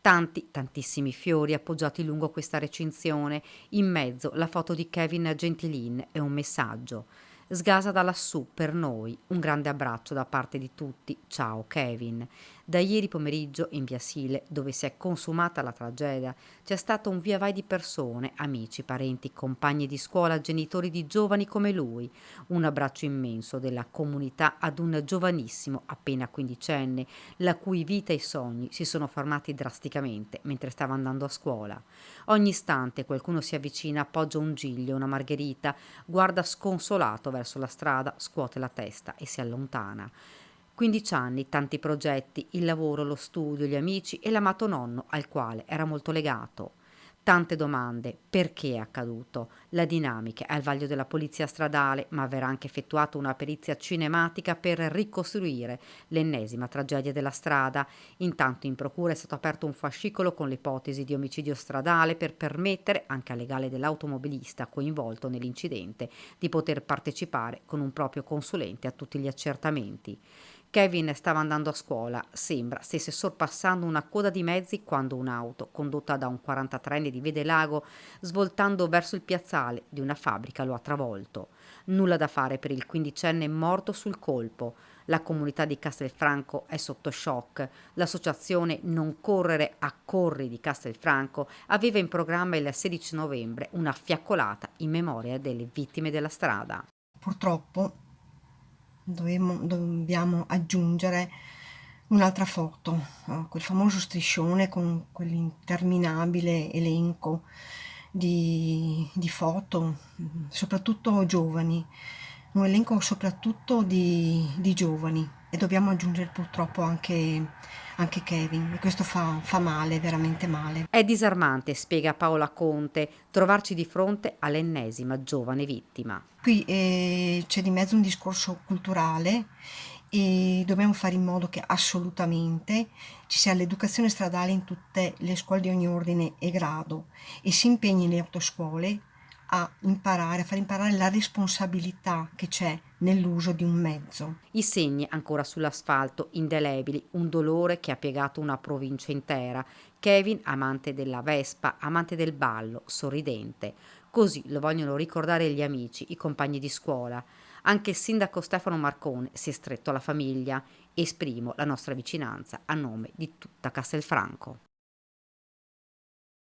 Tantissimi fiori appoggiati lungo questa recinzione, in mezzo la foto di Kevin Gentilin e un messaggio. Sgasa da lassù per noi, un grande abbraccio da parte di tutti, ciao Kevin. Da ieri pomeriggio in via Sile, dove si è consumata la tragedia, c'è stato un via vai di persone, amici, parenti, compagni di scuola, genitori di giovani come lui. Un abbraccio immenso della comunità ad un giovanissimo, appena quindicenne, la cui vita e sogni si sono fermati drasticamente mentre stava andando a scuola. Ogni istante qualcuno si avvicina, appoggia un giglio, una margherita, guarda sconsolato verso la strada, scuote la testa e si allontana. 15 anni, tanti progetti, il lavoro, lo studio, gli amici e l'amato nonno al quale era molto legato. Tante domande, perché è accaduto, la dinamica al vaglio della polizia stradale, ma verrà anche effettuata una perizia cinematica per ricostruire l'ennesima tragedia della strada. Intanto in procura è stato aperto un fascicolo con l'ipotesi di omicidio stradale per permettere anche al legale dell'automobilista coinvolto nell'incidente di poter partecipare con un proprio consulente a tutti gli accertamenti. Kevin stava andando a scuola, sembra stesse sorpassando una coda di mezzi quando un'auto, condotta da un 43enne di Vedelago, svoltando verso il piazzale di una fabbrica lo ha travolto. Nulla da fare per il quindicenne morto sul colpo. La comunità di Castelfranco è sotto shock. L'associazione Non Correre Accorri di Castelfranco aveva in programma il 16 novembre una fiaccolata in memoria delle vittime della strada. Purtroppo dobbiamo aggiungere un'altra foto, quel famoso striscione con quell'interminabile elenco di foto, soprattutto giovani, un elenco soprattutto di giovani, e dobbiamo aggiungere purtroppo anche Kevin, e questo fa male, veramente male. È disarmante, spiega Paola Conte, trovarci di fronte all'ennesima giovane vittima. Qui c'è di mezzo un discorso culturale e dobbiamo fare in modo che assolutamente ci sia l'educazione stradale in tutte le scuole di ogni ordine e grado, e si impegni le autoscuole a far imparare la responsabilità che c'è nell'uso di un mezzo. I segni ancora sull'asfalto, indelebili, un dolore che ha piegato una provincia intera. Kevin, amante della Vespa, amante del ballo, sorridente. Così lo vogliono ricordare gli amici, i compagni di scuola. Anche il sindaco Stefano Marcone si è stretto alla famiglia. Esprimo la nostra vicinanza a nome di tutta Castelfranco.